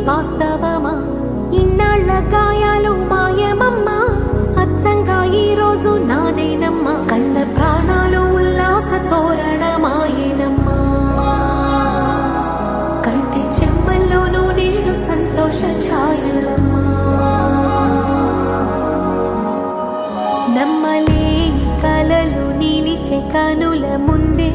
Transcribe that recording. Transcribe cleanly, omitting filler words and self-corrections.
వాస్తవమా? ఇన్నాళ్ళ గాయాలు మాయమమ్మా, అచ్చంగా ఈ రోజు నాదేనమ్మా. కన్న ప్రాణాలు ఉల్లాస తోరణమాయేనమ్మా. కంటి చెమ్మల్లోనూ నేడు సంతోష ఛాయలమ్మా. నమ్మలేని కలలు నిలిచే కనుల ముందే